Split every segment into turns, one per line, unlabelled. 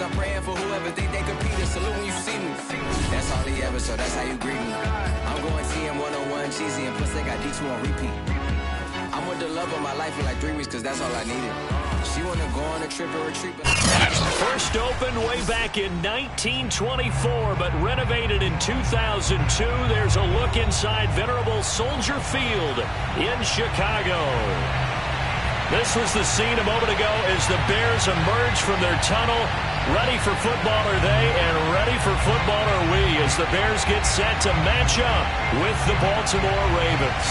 I'm praying for whoever think they compete. Salute when you see me. That's all he ever, so that's how you greet me. I'm going TM 101 cheesy, and plus they got D2 on repeat. I'm with the love of my life for like 3 weeks, cause that's all I needed. She wanna go on a trip or retreat.
First opened way back in 1924, but renovated in 2002. There's a look inside venerable Soldier Field in Chicago. This was the scene a moment ago as the Bears emerge from their tunnel. Ready for football are they, and ready for football are we, as the Bears get set to match up with the Baltimore Ravens.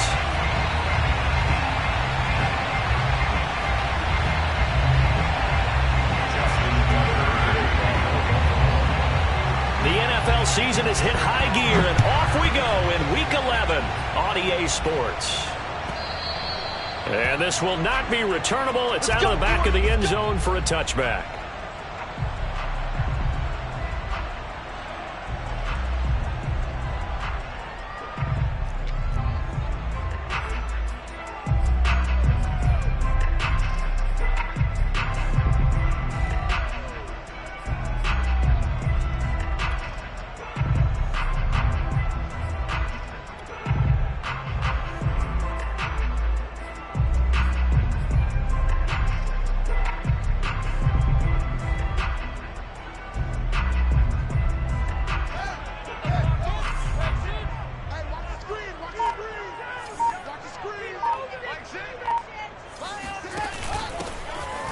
The NFL season has hit high gear, and off we go in Week 11 on EA Sports. And this will not be returnable. It's out of the back of the end zone for a touchback.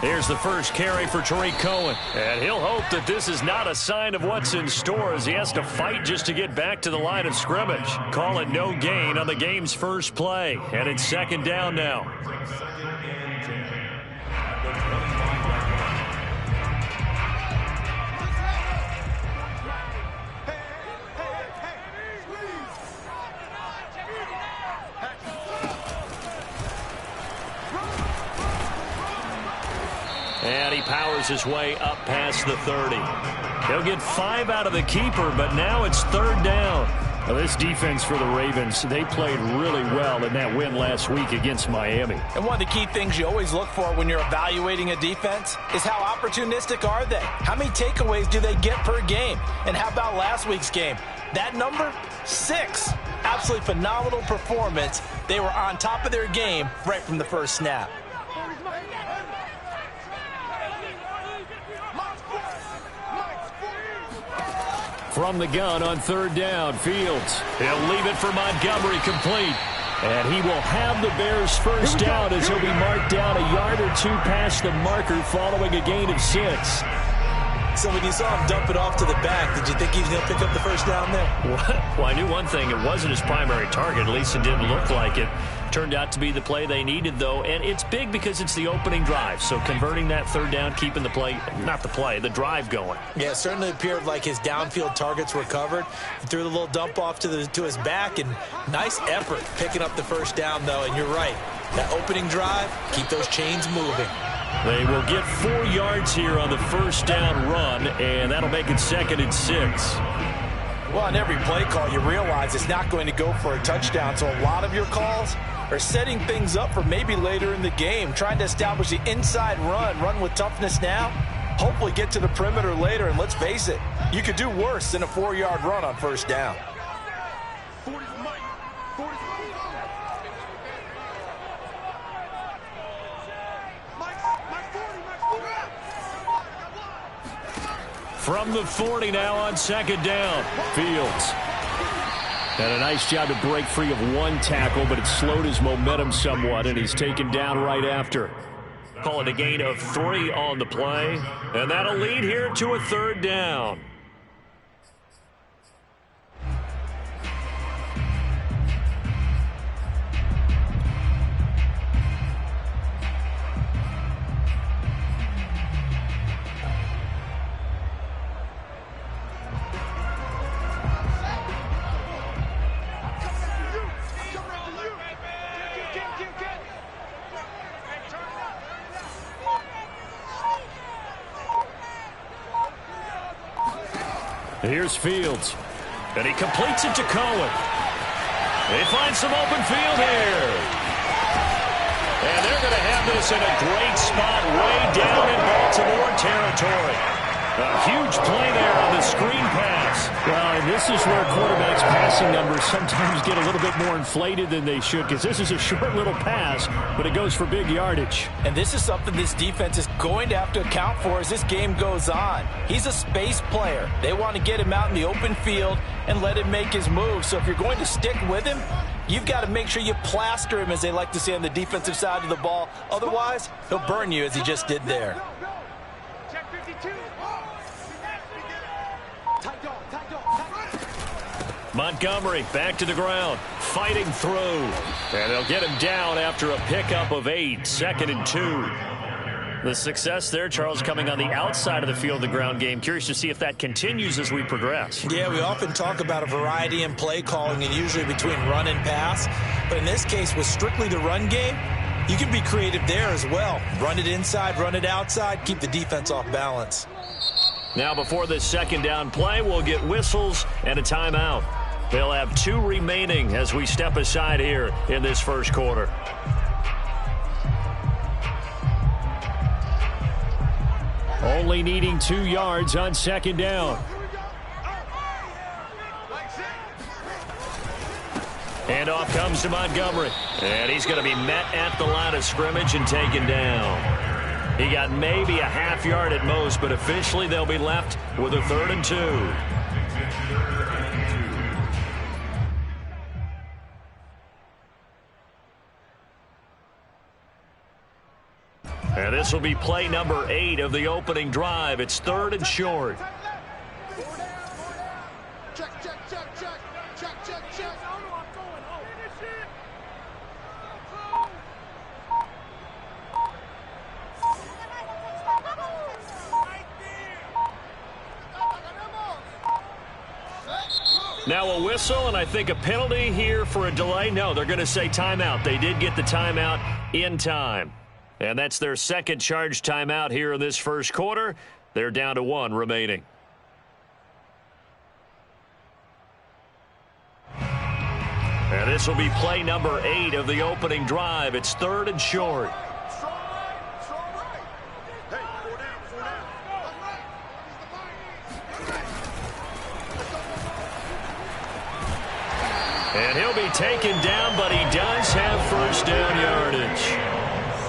Here's the first carry for Tariq Cohen. And he'll hope that this is not a sign of what's in store as he has to fight just to get back to the line of scrimmage. Call it no gain on the game's first play. And it's second down now. And he powers his way up past the 30. He'll get 5 out of the keeper, but now it's third down. Now, this defense for the Ravens, they played really well in that win last week against Miami.
And one of the key things you always look for when you're evaluating a defense is how opportunistic are they? How many takeaways do they get per game? And how about last week's game? That number, 6. Absolutely phenomenal performance. They were on top of their game right from the first snap.
From the gun on third down, Fields. He'll leave it for Montgomery, complete. And he will have the Bears first down as he'll be marked down a yard or 2 past the marker following a gain of 6.
So when you saw him dump it off to the back, did you think he was going to pick up the first down there?
Well, I knew one thing. It wasn't his primary target. At least it didn't look like it. Turned out to be the play they needed, though. And it's big because it's the opening drive. So converting that third down, keeping the play, not the play, the drive going.
Yeah, it certainly appeared like his downfield targets were covered. He threw the little dump off to his back, and nice effort picking up the first down, though. And you're right. That opening drive, keep those chains moving.
They will get 4 yards here on the first down run, and that'll make it second and 6.
Well, on every play call, you realize it's not going to go for a touchdown, so a lot of your calls are setting things up for maybe later in the game, trying to establish the inside run with toughness now, hopefully get to the perimeter later, and let's face it, you could do worse than a 4-yard run on first down.
From the 40 now on second down, Fields. And a nice job to break free of 1 tackle, but it slowed his momentum somewhat, and he's taken down right after. Call it a gain of 3 on the play, and that'll lead here to a third down. Here's Fields. And he completes it to Cohen. They find some open field here. And they're going to have this in a great spot way down in Baltimore territory. A huge play there on the screen pass.
Well, and this is where quarterbacks' passing numbers sometimes get a little bit more inflated than they should, because this is a short little pass, but it goes for big yardage.
And this is something this defense is going to have to account for as this game goes on. He's a space player. They want to get him out in the open field and let him make his move. So if you're going to stick with him, you've got to make sure you plaster him, as they like to say on the defensive side of the ball. Otherwise, he'll burn you as he just did there.
Montgomery back to the ground, fighting through. And they'll get him down after a pickup of 8, 2nd and 2. The success there, Charles, coming on the outside of the field, the ground game. Curious to see if that continues as we progress.
Yeah, we often talk about a variety in play calling, and usually between run and pass. But in this case, with strictly the run game, you can be creative there as well. Run it inside, run it outside, keep the defense off balance.
Now before this second down play, we'll get whistles and a timeout. They'll have 2 remaining as we step aside here in this first quarter.
Only needing 2 yards on second down.
Handoff comes to Montgomery. And he's going to be met at the line of scrimmage and taken down. He got maybe a half yard at most, but officially they'll be left with a 3rd and 2. And this will be play number 8 of the opening drive. It's 3rd and short. Now a whistle, and I think a penalty here for a delay. No, they're going to say timeout. They did get the timeout in time. And that's their second charge timeout here in this first quarter. They're down to 1 remaining. And this will be play number 8 of the opening drive. It's 3rd and short. And he'll be taken down, but he does have first down yardage.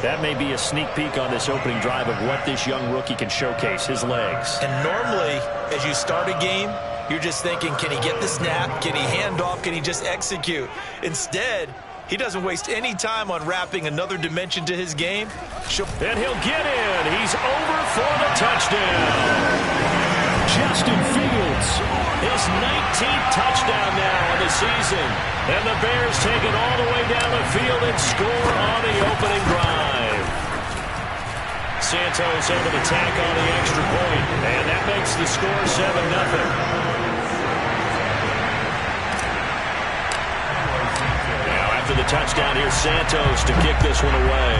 That may be a sneak peek on this opening drive of what this young rookie can showcase, his legs.
And normally, as you start a game, you're just thinking, can he get the snap? Can he hand off? Can he just execute? Instead, he doesn't waste any time on wrapping another dimension to his game.
And he'll get in. He's over for the touchdown.
Justin Fields.
His 19th touchdown now of the season. And the Bears take it all the way down the field and score on the opening drive. Santos able to tack on the extra point, and that makes the score 7-0. Now after the touchdown, here's Santos to kick this one away.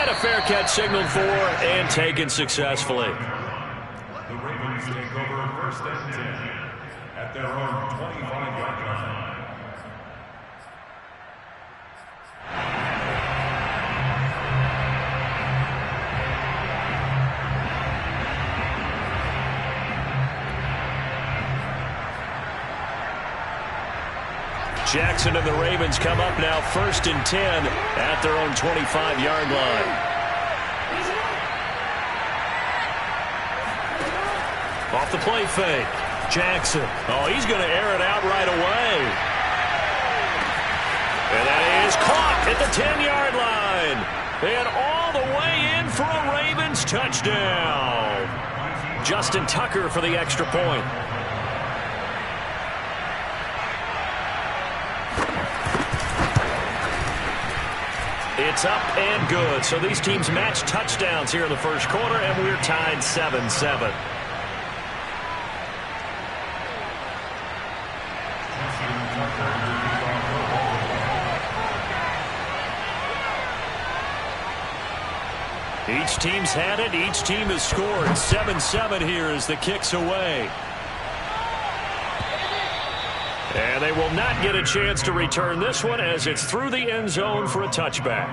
And a fair catch signaled for and taken successfully.
The Ravens take over 1st and 10 at their own 25-yard line.
Jackson and the Ravens come up now 1st and 10 at their own 25-yard line. Off the play fake. Jackson. Oh, he's going to air it out right away. And that is caught at the 10-yard line. And all the way in for a Ravens touchdown. Justin Tucker for the extra point. It's up and good. So these teams match touchdowns here in the first quarter, and we're tied 7-7. Each team's had it. Each team has scored. 7-7 here as the kick's away. And they will not get a chance to return this one as it's through the end zone for a touchback.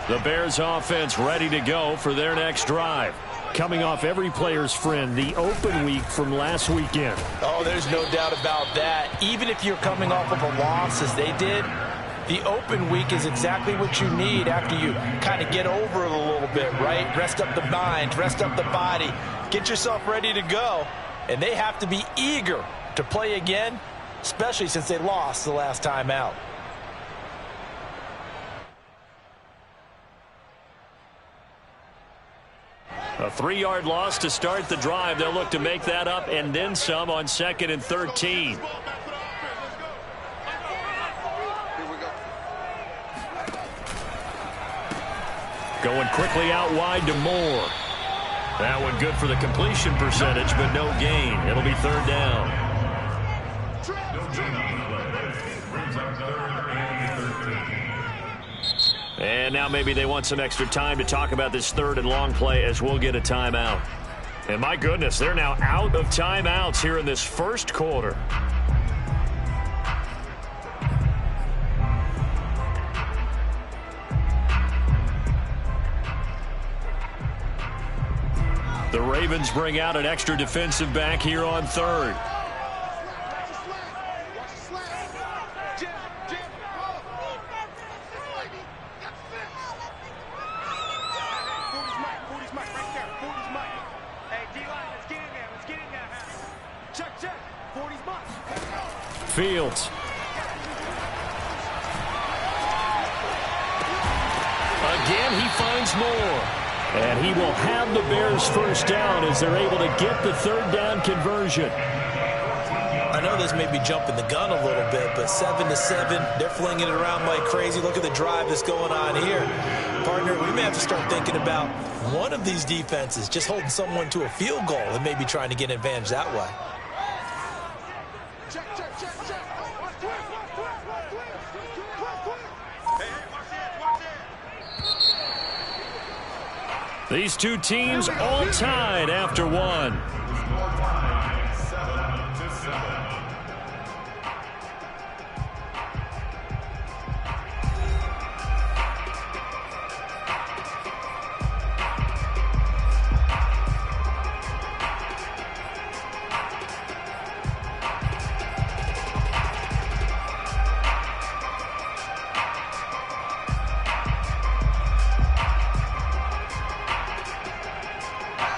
The Bears offense ready to go for their next drive. Coming off every player's friend, the open week from last weekend.
Oh, there's no doubt about that. Even if you're coming off of a loss as they did, the open week is exactly what you need after you kind of get over it a little bit, right? Rest up the mind, rest up the body, get yourself ready to go. And they have to be eager to play again, especially since they lost the last time out.
A 3-yard loss to start the drive. They'll look to make that up and then some on 2nd and 13. Going quickly out wide to Moore. That one good for the completion percentage, but no gain. It'll be 3rd down. And now maybe they want some extra time to talk about this 3rd and long play as we'll get a timeout. And my goodness, they're now out of timeouts here in this first quarter. The Ravens bring out an extra defensive back here on 3rd. Fields. Again, he finds Moore. And he will have the Bears first down as they're able to get the 3rd down conversion.
I know this may be jumping the gun a little bit, but 7-7, they're flinging it around like crazy. Look at the drive that's going on here. Partner, we may have to start thinking about one of these defenses just holding someone to a field goal and maybe trying to get an advantage that way.
These two teams all tied after one.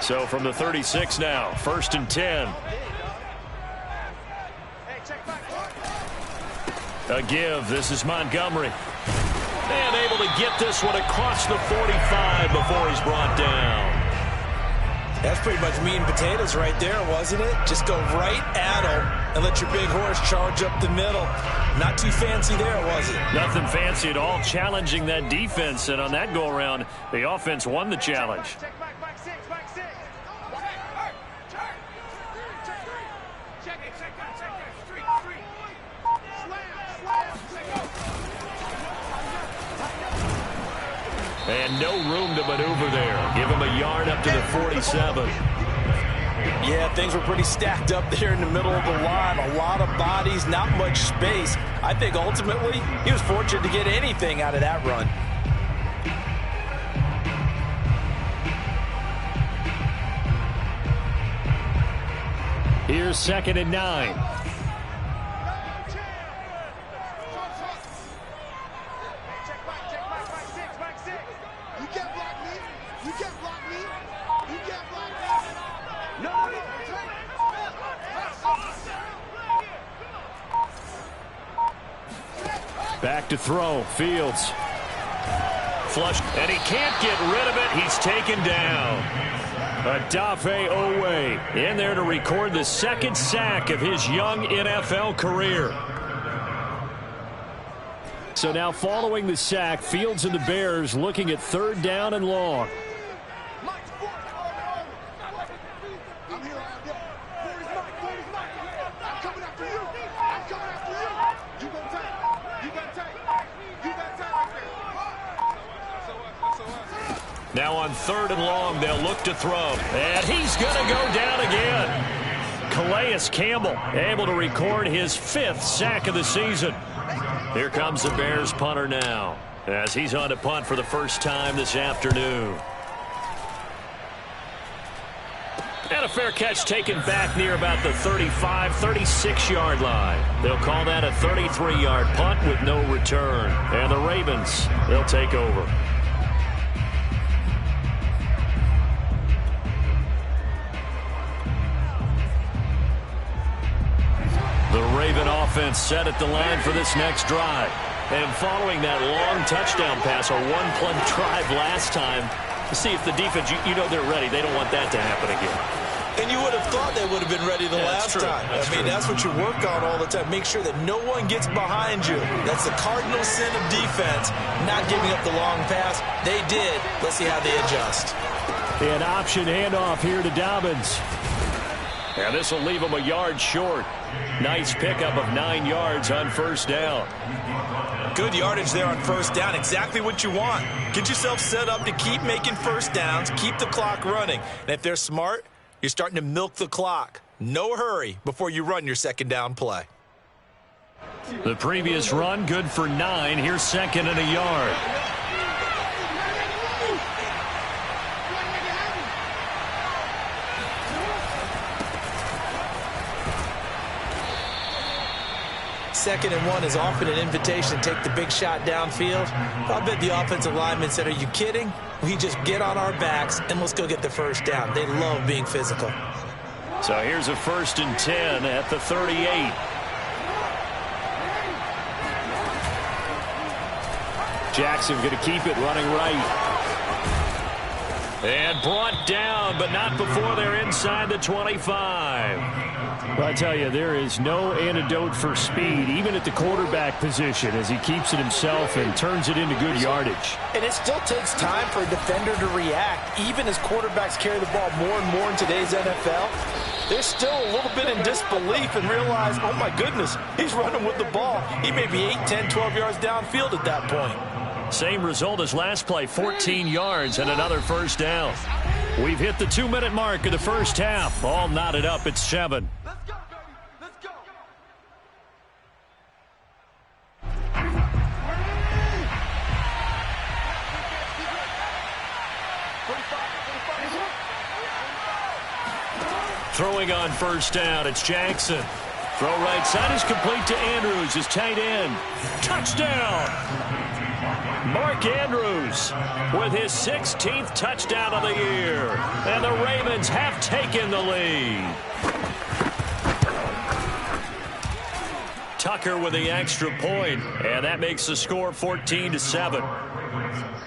So from the 36 now, 1st and 10. A give. This is Montgomery. And able to get this one across the 45 before he's brought down.
That's pretty much meat and potatoes right there, wasn't it? Just go right at him and let your big horse charge up the middle. Not too fancy there, was it?
Nothing fancy at all, challenging that defense. And on that go-around, the offense won the challenge. And no room to maneuver there. Give him a yard up to the 47.
Yeah, things were pretty stacked up there in the middle of the line. A lot of bodies, not much space. I think ultimately he was fortunate to get anything out of that run.
Here's 2nd and 9. Back to throw. Fields. Flush. And he can't get rid of it. He's taken down. Odafe Oweh in there to record the 2nd sack of his young NFL career. So now following the sack, Fields and the Bears looking at 3rd down and long. Now on 3rd and long, they'll look to throw. And he's going to go down again. Calais Campbell able to record his 5th sack of the season. Here comes the Bears punter now. as he's on to punt for the first time this afternoon. And a fair catch taken back near about the 35, 36-yard line. They'll call that a 33-yard punt with no return. And the Ravens, they'll take over. The Raven offense set at the line for this next drive. And following that long touchdown pass, a one-play drive last time, to see if the defense, you know they're ready. They don't want that to happen again.
And you would have thought they would have been ready the last time. That's what you work on all the time. Make sure that no one gets behind you. That's the cardinal sin of defense, not giving up the long pass. They did. Let's see how they adjust.
An option handoff here to Dobbins.
And this will leave him a yard short. Nice pickup of 9 yards on first down.
Good yardage there on first down. Exactly what you want. Get yourself set up to keep making first downs, keep the clock running. And if they're smart, you're starting to milk the clock. No hurry before you run your second down play.
The previous run, good for 9. Here's second and a yard.
Second and 1 is often an invitation to take the big shot downfield. I bet the offensive lineman said, are you kidding? We just get on our backs and let's go get the first down. They love being physical.
So here's a 1st and 10 at the 38.
Jackson going to keep it running right.
And brought down, but not before they're inside the 25.
Well, I tell you, there is no antidote for speed, even at the quarterback position, as he keeps it himself and turns it into good yardage.
And it still takes time for a defender to react. Even as quarterbacks carry the ball more and more in today's NFL, they're still a little bit in disbelief and realize, oh my goodness, he's running with the ball. He may be 8, 10, 12 yards downfield at that point.
Same result as last play, 14 yards and another first down. We've hit the 2-minute mark of the first half. All knotted up at 7.
Let's go, baby. Let's go.
Throwing on first down, it's Jackson. Throw right side is complete to Andrews, his tight end. Touchdown! Mark Andrews with his 16th touchdown of the year. And the Ravens have taken the lead. Tucker with the extra point, and that makes the score 14-7.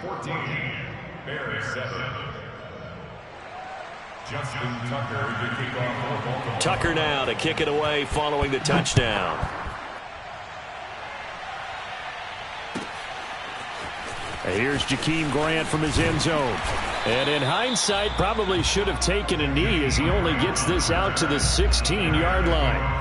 14, Bears 7. Justin Tucker to kick off for Baltimore.
Tucker now to kick it away following the touchdown.
And here's Jakeem Grant from his end zone. And in hindsight, probably should have taken a knee as he only gets this out to the 16-yard line.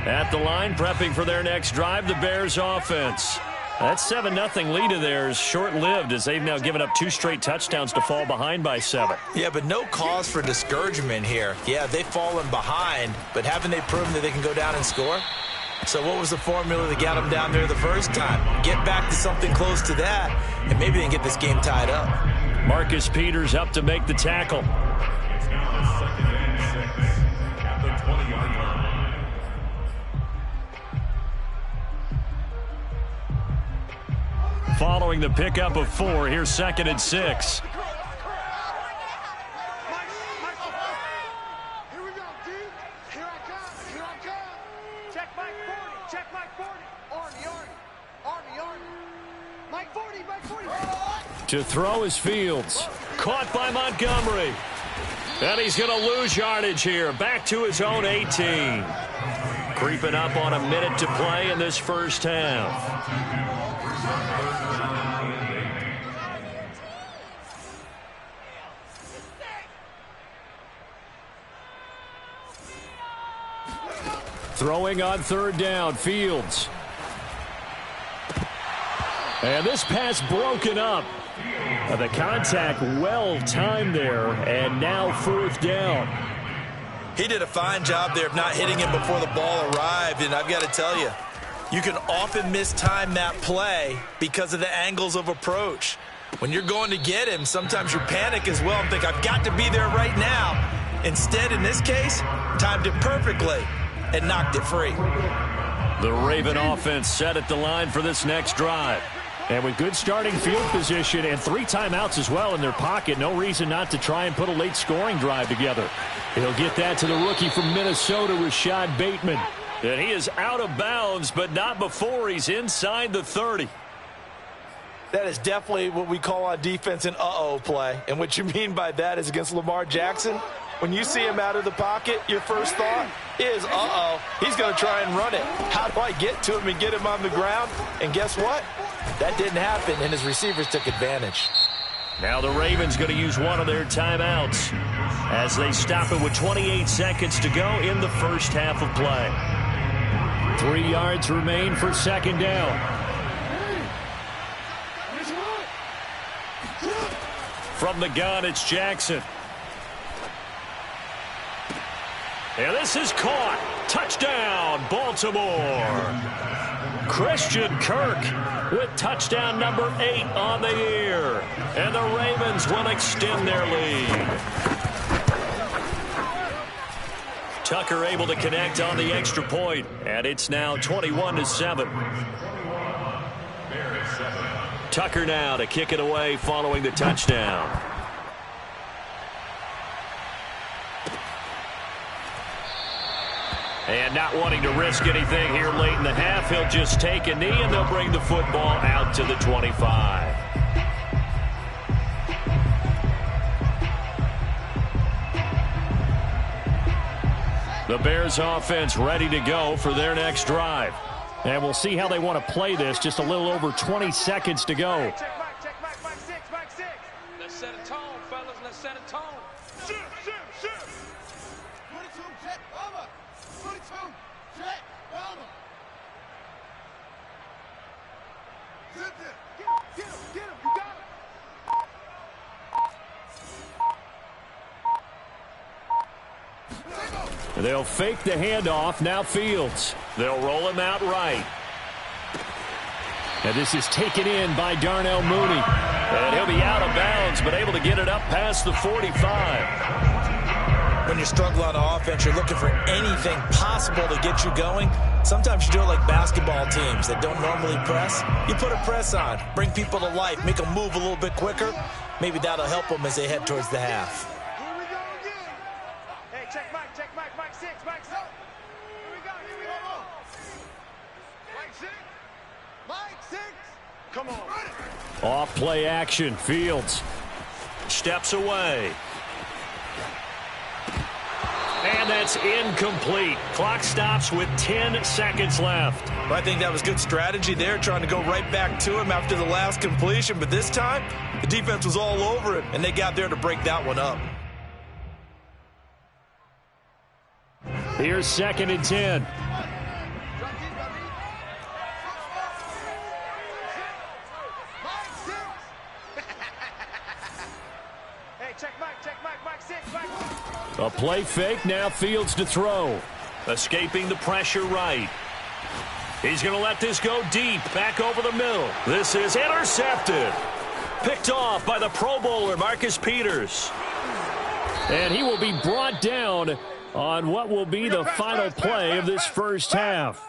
At the line, prepping for their next drive, the Bears offense. That 7-0 lead of theirs short-lived as they've now given up 2 straight touchdowns to fall behind by 7.
Yeah, but no cause for discouragement here. Yeah, they've fallen behind, but haven't they proven that they can go down and score? So what was the formula that got them down there the first time? Get back to something close to that, and maybe they can get this game tied up.
Marcus Peters up to make the tackle.
It's now 2nd and 6 at the 20-yard line.
Following the pickup of 4, here's 2nd and 6.
Here we go, D. Here I come. Here I come. Check Mike 40. Check Mike 40. Army. Mike 40. Mike 40.
To throw is Fields. Caught by Montgomery. And he's going to lose yardage here. Back to his own 18. Creeping up on a minute to play in this first half. Throwing on third down, Fields. And this pass broken up. The contact well timed there, and now fourth down.
He did a fine job there of not hitting him before the ball arrived, and I've got to tell you, you can often mistime that play because of the angles of approach. When you're going to get him, sometimes you panic as well and think, I've got to be there right now. Instead, in this case, timed it perfectly and knocked it free.
The Raven offense set at the line for this next drive.
And with good starting field position and 3 timeouts as well in their pocket, no reason not to try and put a late scoring drive together. He'll get that to the rookie from Minnesota, Rashad Bateman.
And he is out of bounds, but not before he's inside the 30.
That is definitely what we call on defense an uh-oh play. And what you mean by that is against Lamar Jackson, when you see him out of the pocket, your first thought is, uh-oh, he's going to try and run it. How do I get to him and get him on the ground? And guess what? That didn't happen, and his receivers took advantage.
Now the Ravens going to use one of their timeouts as they stop it with 28 seconds to go in the first half of play.
3 yards remain for second down.
From the gun, it's Jackson. And this is caught. Touchdown, Baltimore. Christian Kirk with touchdown number 8 on the year. And the Ravens will extend their lead. Tucker able to connect on the extra point, and it's now 21-7. Tucker now to kick it away following the touchdown. And not wanting to risk anything here late in the half, he'll just take a knee, and they'll bring the football out to the 25. The Bears offense ready to go for their next drive.
And we'll see how they want to play this. Just a little over 20 seconds to go.
Check Mike 6. Let's set a tone, fellas. Let's set a tone. Shoot. 22, check, Bubba. 22, check, Bubba. Zip it. Get him. You got him.
They'll fake the handoff. Now Fields.
They'll roll him out right.
And this is taken in by Darnell Mooney.
And he'll be out of bounds, but able to get it up past the 45.
When you struggle on offense, you're looking for anything possible to get you going. Sometimes you do it like basketball teams that don't normally press. You put a press on, bring people to life, make them move a little bit quicker. Maybe that'll help them as they head towards the half.
Here we go again. Hey, check Mike 6. Here we go. Mike 6. Come on.
Off play action. Fields
Steps away. And that's incomplete. Clock stops with 10 seconds left.
Well, I think that was good strategy there, trying to go right back to him after the last completion. But this time, the defense was all over him, and they got there to break that one up.
Here's 2nd and 10.
Hey, check Mike 6.
A play fake. Now Fields to throw.
Escaping the pressure right. He's going to let this go deep, back over the middle. This is intercepted. Picked off by the Pro Bowler, Marcus Peters.
And he will be brought down on what will be the final play of this first half.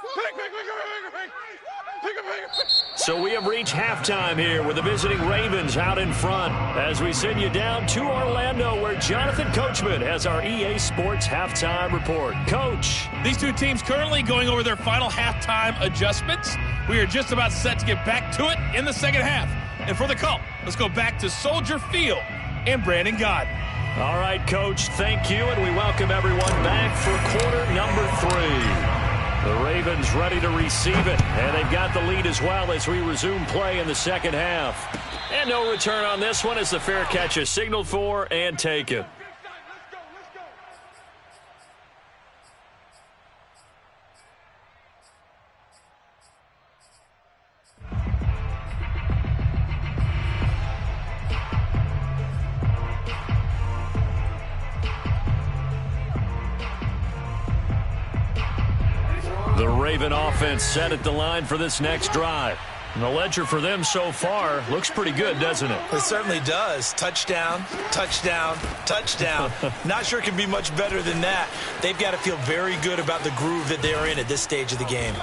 So we have reached halftime here with the visiting Ravens out in front as we send you down to Orlando where Jonathan Coachman has our EA Sports halftime report. Coach.
These two teams currently going over their final halftime adjustments. We are just about set to get back to it in the second half. And for the call, let's go back to Soldier Field and Brandon Gaudin.
All right, Coach, thank you, and we welcome everyone back for quarter number 3.
The Ravens ready to receive it, and they've got the lead as well as we resume play in the second half. And no return on this one as the fair catch is signaled for and taken. The Raven offense set at the line for this next drive. And the ledger for them so far looks pretty good, doesn't it?
It certainly does. Touchdown, touchdown, touchdown. Not sure it can be much better than that. They've got to feel very good about the groove that they're in at this stage of the game.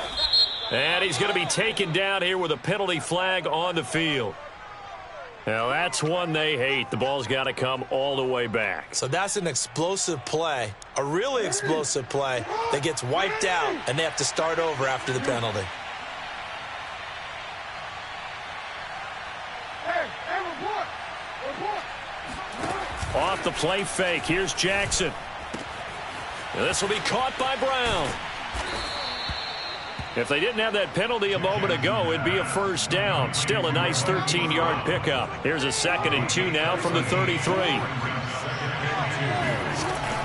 And he's going to be taken down here with a penalty flag on the field. Now, that's one they hate. The ball's got to come all the way back.
So that's an explosive play, a really explosive play that gets wiped out, and they have to start over after the penalty.
Off the play fake. Here's Jackson. And this will be caught by Brown. If they didn't have that penalty a moment ago, it'd be a first down. Still a nice 13-yard pickup. Here's a 2nd and 2 now from the 33.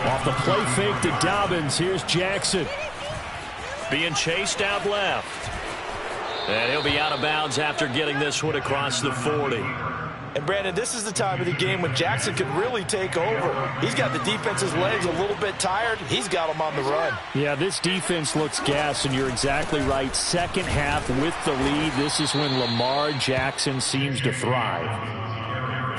Off the play fake to Dobbins. Here's Jackson. Being chased out left. And he'll be out of bounds after getting this one across the 40.
And, Brandon, this is the time of the game when Jackson could really take over. He's got the defense's legs a little bit tired. He's got them on the run.
Yeah, this defense looks gassed, and you're exactly right. Second half with the lead, this is when Lamar Jackson seems to thrive.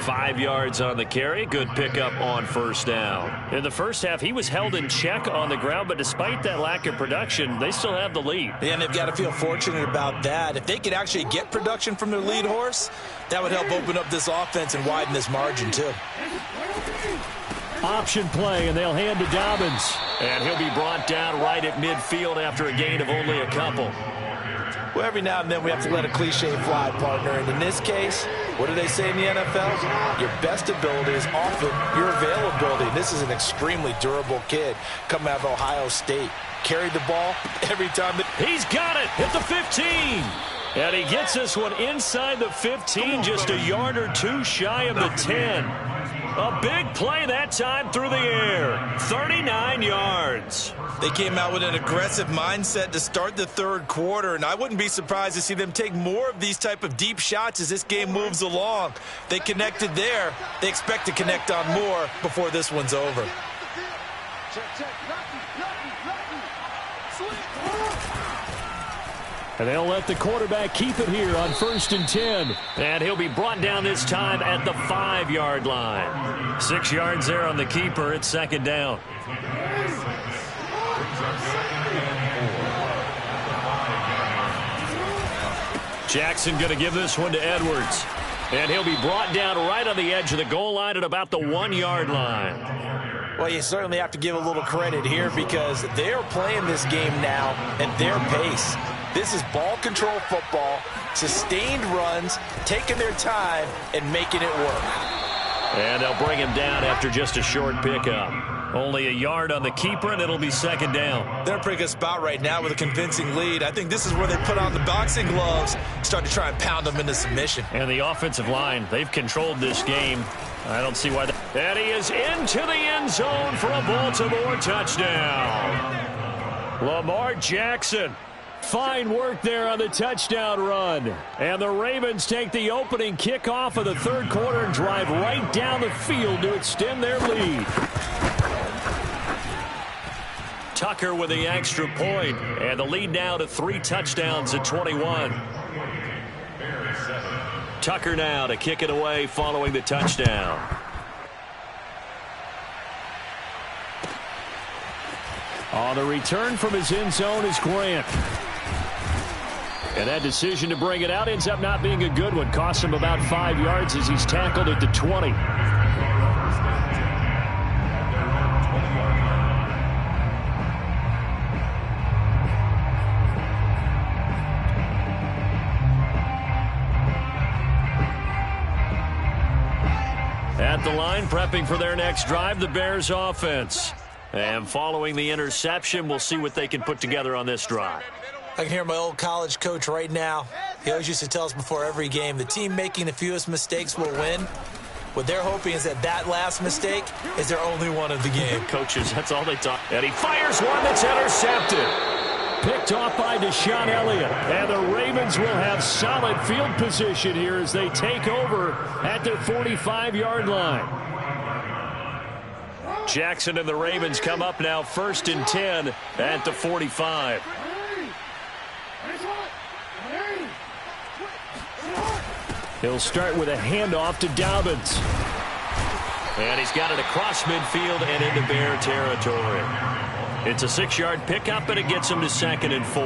5 yards on the carry. Good pickup on first down. In the first half, he was held in check on the ground, but despite that lack of production, they still have the lead.
And they've got to feel fortunate about that. If they could actually get production from their lead horse, that would help open up this offense and widen this margin, too.
Option play, and they'll hand to Dobbins. And he'll be brought down right at midfield after a gain of only a couple.
Well, every now and then we have to let a cliche fly, partner. And in this case, what do they say in the NFL? Your best ability is often your availability. And this is an extremely durable kid coming out of Ohio State. Carried the ball every time.
He's got it at the 15. And he gets this one inside the 15, just a yard or two shy of the 10. A big play that time through the air. 39 yards.
They came out with an aggressive mindset to start the third quarter, and I wouldn't be surprised to see them take more of these type of deep shots as this game moves along. They connected there. They expect to connect on more before this one's over.
And they'll let the quarterback keep it here on 1st and 10. And he'll be brought down this time at the 5-yard line. 6 yards there on the keeper. It's 2nd down. Jackson going to give this one to Edwards. And he'll be brought down right on the edge of the goal line at about the 1-yard line.
Well, you certainly have to give a little credit here because they're playing this game now at their pace. This is ball control football, sustained runs, taking their time, and making it work.
And they'll bring him down after just a short pickup. Only a yard on the keeper, and it'll be 2nd down.
They're in a pretty good spot right now with a convincing lead. I think this is where they put on the boxing gloves, start to try and pound them into submission.
And the offensive line, they've controlled this game. I don't see why. And he is into the end zone for a Baltimore touchdown. Lamar Jackson. Fine work there on the touchdown run. And the Ravens take the opening kickoff of the third quarter and drive right down the field to extend their lead. Tucker with the extra point, and the lead now to 3 touchdowns at 21. Tucker now to kick it away following the touchdown. On the return from his end zone is Grant. And that decision to bring it out ends up not being a good one. Costs him about 5 yards as he's tackled at the 20. At the line, prepping for their next drive, the Bears offense. And following the interception, we'll see what they can put together on this drive.
I can hear my old college coach right now. He always used to tell us before every game, the team making the fewest mistakes will win. What they're hoping is that last mistake is their only one of the game.
Coaches, that's all they talk. And he fires one that's intercepted. Picked off by Deshaun Elliott. And the Ravens will have solid field position here as they take over at their 45-yard line. Jackson and the Ravens come up now 1st and 10 at the 45. He'll start with a handoff to Dobbins. And he's got it across midfield and into Bear territory. It's a 6-yard pickup, and it gets him to 2nd and 4.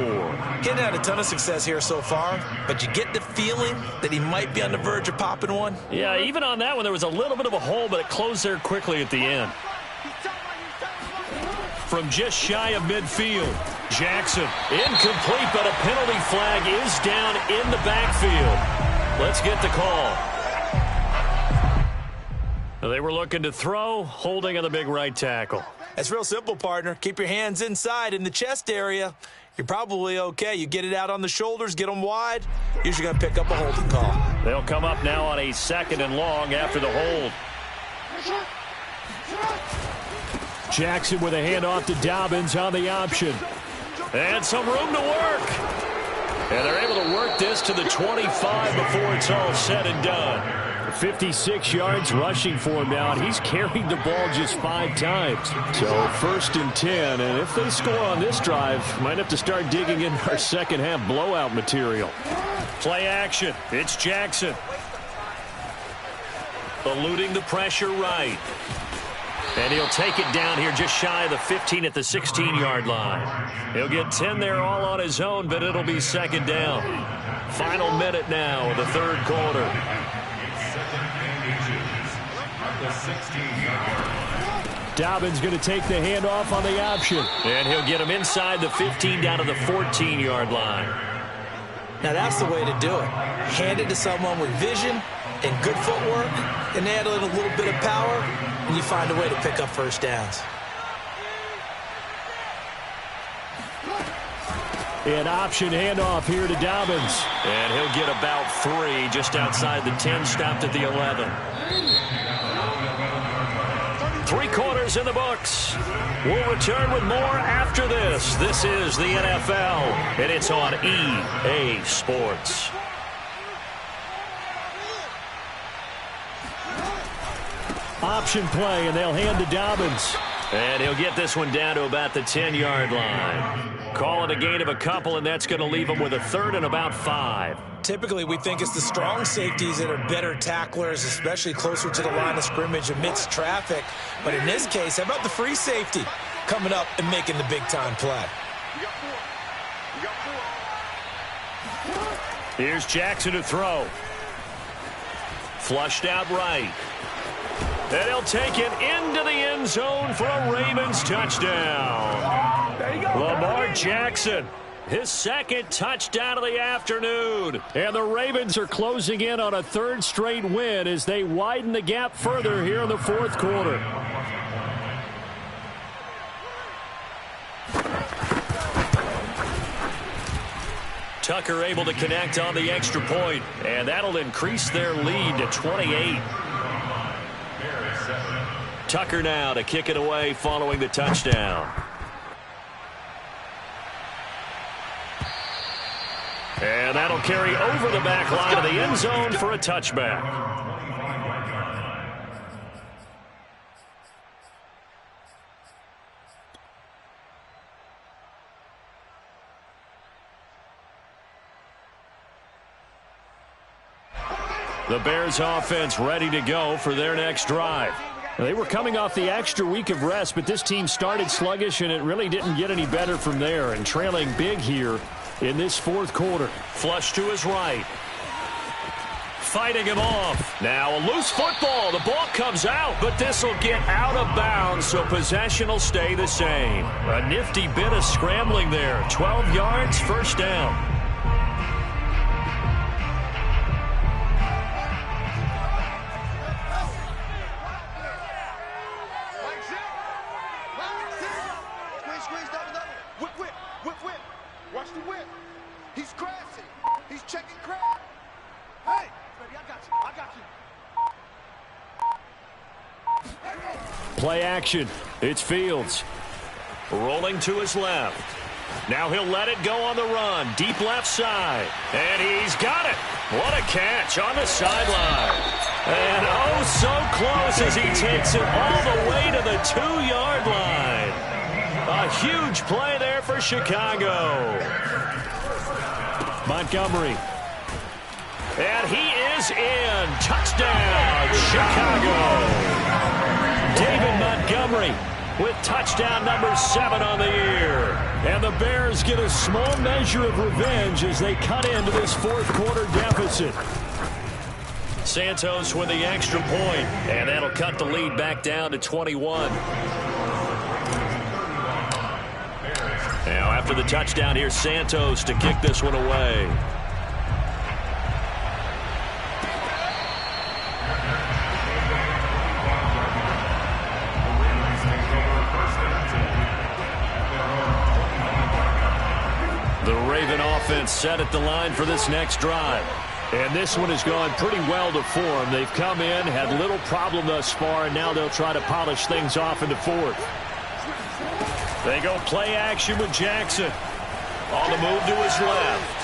Getting had a ton of success here so far, but you get the feeling that he might be on the verge of popping one.
Yeah, even on that one, there was a little bit of a hole, but it closed there quickly at the end. From just shy of midfield, Jackson incomplete, but a penalty flag is down in the backfield. Let's get the call. They were looking to throw, holding on the big right tackle.
It's real simple, partner. Keep your hands inside in the chest area. You're probably okay. You get it out on the shoulders, get them wide. Usually going to pick up a holding call.
They'll come up now on a 2nd and long after the hold. Jackson with a handoff to Dobbins on the option. And some room to work. And they're able to work this to the 25 before it's all said and done. 56 yards rushing for him now, and he's carried the ball just 5 times. So 1st and 10, and if they score on this drive, might have to start digging in our second half blowout material. Play action. It's Jackson. Eluding the pressure right. And he'll take it down here just shy of the 15 at the 16-yard line. He'll get 10 there all on his own, but it'll be 2nd down. Final minute now of the 3rd quarter. Dobbins going to take the handoff on the option. And he'll get him inside the 15 down to the 14-yard line.
Now that's the way to do it. Hand it to someone with vision and good footwork, and add in a little bit of power, and you find a way to pick up 1st downs.
An option handoff here to Dobbins. And he'll get about 3 just outside the 10, stopped at the 11. 3 quarters in the books. We'll return with more after this. This is the NFL, and it's on EA Sports. Option play, and they'll hand to Dobbins. And he'll get this one down to about the 10-yard line. Call it a gain of a couple, and that's going to leave him with a 3rd and about 5.
Typically, we think it's the strong safeties that are better tacklers, especially closer to the line of scrimmage amidst traffic. But in this case, how about the free safety coming up and making the big-time play?
Here's Jackson to throw. Flushed out right. And he'll take it into the end zone for a Ravens touchdown. There you go. Lamar Jackson, his 2nd touchdown of the afternoon. And the Ravens are closing in on a 3rd straight win as they widen the gap further here in the 4th quarter. Tucker able to connect on the extra point, and that'll increase their lead to 28. Tucker now to kick it away following the touchdown. And that'll carry over the back line of the end zone for a touchback. The Bears offense ready to go for their next drive. They were coming off the extra week of rest, but this team started sluggish, and it really didn't get any better from there, and trailing big here in this 4th quarter. Flush to his right. Fighting him off. Now a loose football. The ball comes out, but this will get out of bounds, so possession will stay the same. A nifty bit of scrambling there. 12 yards, 1st down.
checking crowd. Hey, baby, I got you. I got you.
Play action. It's Fields. Rolling to his left. Now he'll let it go on the run. Deep left side. And he's got it. What a catch on the sideline. And oh, so close as he takes it all the way to the 2-yard line. A huge play there for Chicago. Montgomery. And he is in. Touchdown, Chicago. David Montgomery with touchdown number 7 on the year. And the Bears get a small measure of revenge as they cut into this fourth-quarter deficit. Santos with the extra point, and that'll cut the lead back down to 21. Now, after the touchdown, here's Santos to kick this one away. The Raven offense set at the line for this next drive. And this one has gone pretty well to form. They've come in, had little problem thus far, and now they'll try to polish things off in the fourth. They go play action with Jackson. On the move to his left.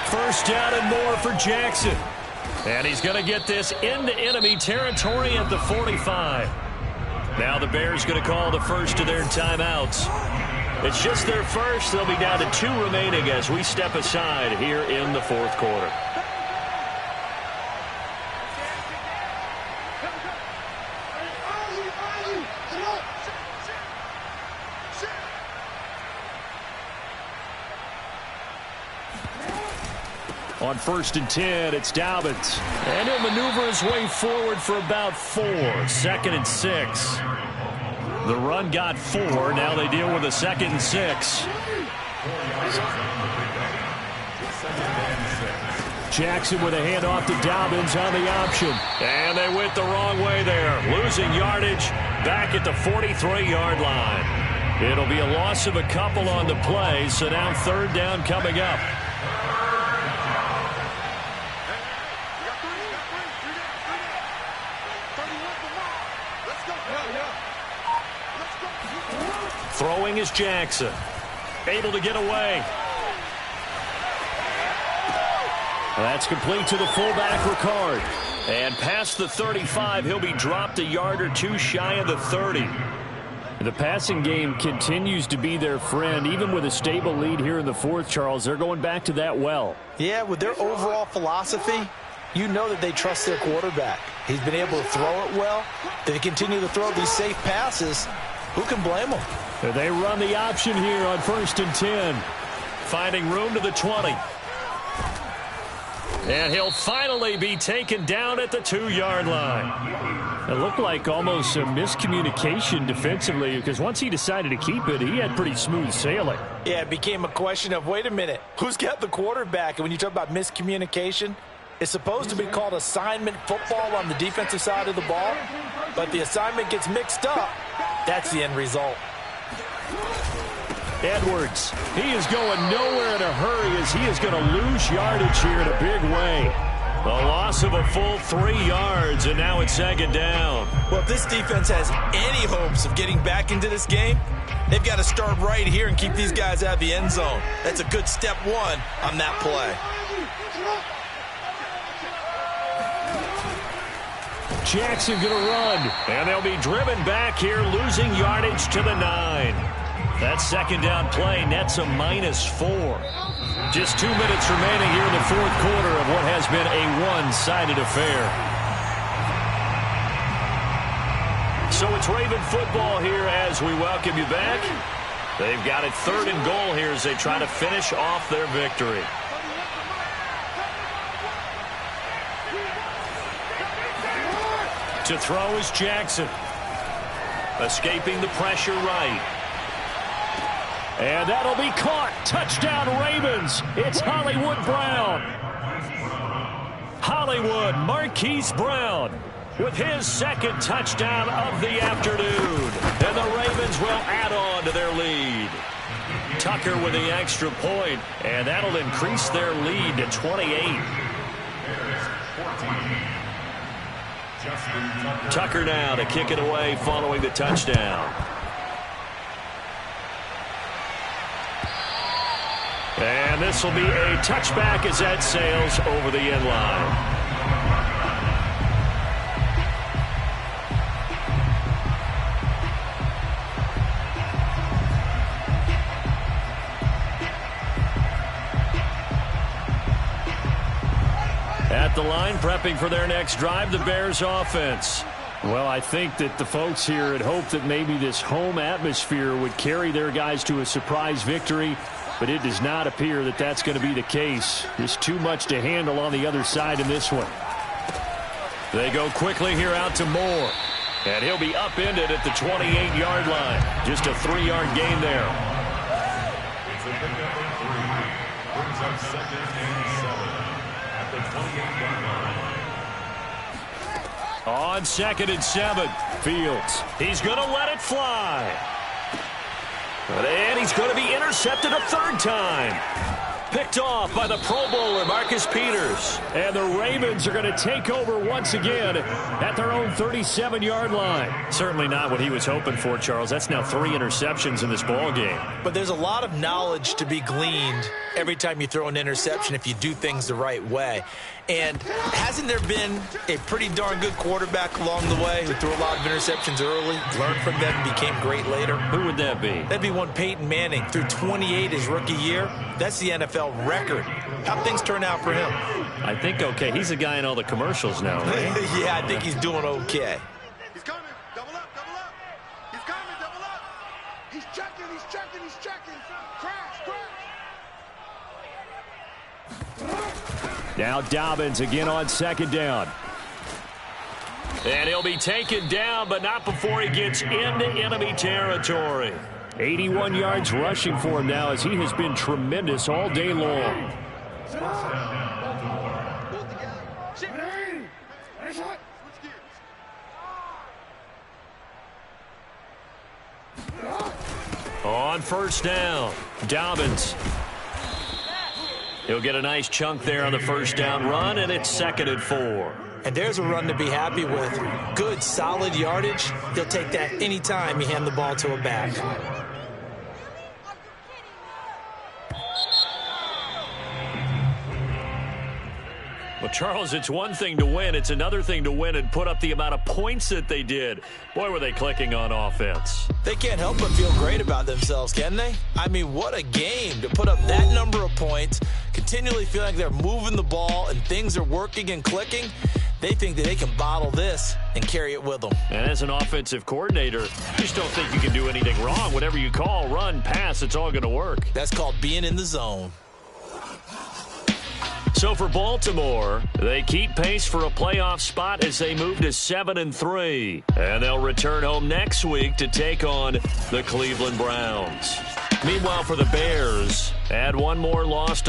First down and more for Jackson. And he's going to get this into enemy territory at the 45. Now the Bears going to call the first of their timeouts. It's just their first. They'll be down to 2 remaining as we step aside here in the fourth quarter. On 1st and 10, it's Dobbins. And he'll maneuver his way forward for about 4. 2nd and 6. The run got 4. Now they deal with a 2nd and 6. Jackson with a handoff to Dobbins on the option. And they went the wrong way there. Losing yardage back at the 43-yard line. It'll be a loss of a couple on the play, so now 3rd down coming up. Throwing is Jackson. Able to get away. That's complete to the fullback, Ricard. And past the 35, he'll be dropped a yard or 2 shy of the 30. The passing game continues to be their friend. Even with a stable lead here in the fourth, Charles, they're going back to that well.
Yeah, with their overall philosophy, you know that they trust their quarterback. He's been able to throw it well. They continue to throw these safe passes. Who can blame them?
They run the option here on 1st and 10. Finding room to the 20. And he'll finally be taken down at the 2-yard line. It looked like almost a miscommunication defensively, because once he decided to keep it, he had pretty smooth sailing.
Yeah, it became a question of, wait a minute, who's got the quarterback? And when you talk about miscommunication, it's supposed to be called assignment football on the defensive side of the ball, but the assignment gets mixed up. That's the end result.
Edwards, he is going nowhere in a hurry as he is going to lose yardage here in a big way. A loss of a full 3 yards, and now it's 2nd down.
Well, if this defense has any hopes of getting back into this game, they've got to start right here and keep these guys out of the end zone. That's a good step 1 on that play.
Jackson going to run, and they'll be driven back here, losing yardage to the 9. That 2nd down play nets a -4. Just 2 minutes remaining here in the fourth quarter of what has been a one-sided affair. So it's Raven football here as we welcome you back. They've got it 3rd and goal here as they try to finish off their victory. To throw is Jackson. Escaping the pressure right. And that'll be caught. Touchdown Ravens. It's Hollywood Brown. Hollywood Marquise Brown with his 2nd touchdown of the afternoon. And the Ravens will add on to their lead. Tucker with the extra point, and that'll increase their lead to 28. Tucker now to kick it away following the touchdown. And this will be a touchback as that sails over the end line. At the line, prepping for their next drive, the Bears offense. Well, I think that the folks here had hoped that maybe this home atmosphere would carry their guys to a surprise victory, but it does not appear that that's going to be the case. There's too much to handle on the other side in this one. They go quickly here out to Moore, and he'll be upended at the 28-yard line. Just a 3-yard gain there.
It's a pickup of 3. Brings up 2nd and 7 at the 28-yard line.
On 2nd and 7, Fields. He's going to let it fly. And he's going to be intercepted a 3rd time. Picked off by the Pro Bowler, Marcus Peters. And the Ravens are going to take over once again at their own 37-yard line. Certainly not what he was hoping for, Charles. That's now 3 interceptions in this ball game.
But there's a lot of knowledge to be gleaned every time you throw an interception if you do things the right way. And hasn't there been a pretty darn good quarterback along the way who threw a lot of interceptions early, learned from them, and became great later?
Who would that be?
That'd be one Peyton Manning. Threw 28 his rookie year. That's the NFL record. How'd things turn out for him?
I think okay. He's a guy in all the commercials now, right?
Yeah, I think he's doing okay.
He's coming. Double up, double up. He's coming, double up. He's checking, he's checking, he's checking. Crash, crash.
Now Dobbins again on 2nd down. And he'll be taken down, but not before he gets into enemy territory. 81 yards rushing for him now as he has been tremendous all day long. On 1st down, Dobbins. He'll get a nice chunk there on the 1st down run, and it's 2nd and 4.
And there's a run to be happy with. Good, solid yardage. He'll take that any time you hand the ball to a back.
Well, Charles, it's one thing to win. It's another thing to win and put up the amount of points that they did. Boy, were they clicking on offense.
They can't help but feel great about themselves, can they? I mean, what a game to put up that number of points, continually feel like they're moving the ball and things are working and clicking. They think that they can bottle this and carry it with them.
And as an offensive coordinator, you just don't think you can do anything wrong. Whatever you call, run, pass, it's all going to work.
That's called being in the zone.
So for Baltimore, they keep pace for a playoff spot as they move to 7-3. And they'll return home next week to take on the Cleveland Browns. Meanwhile, for the Bears, add one more loss to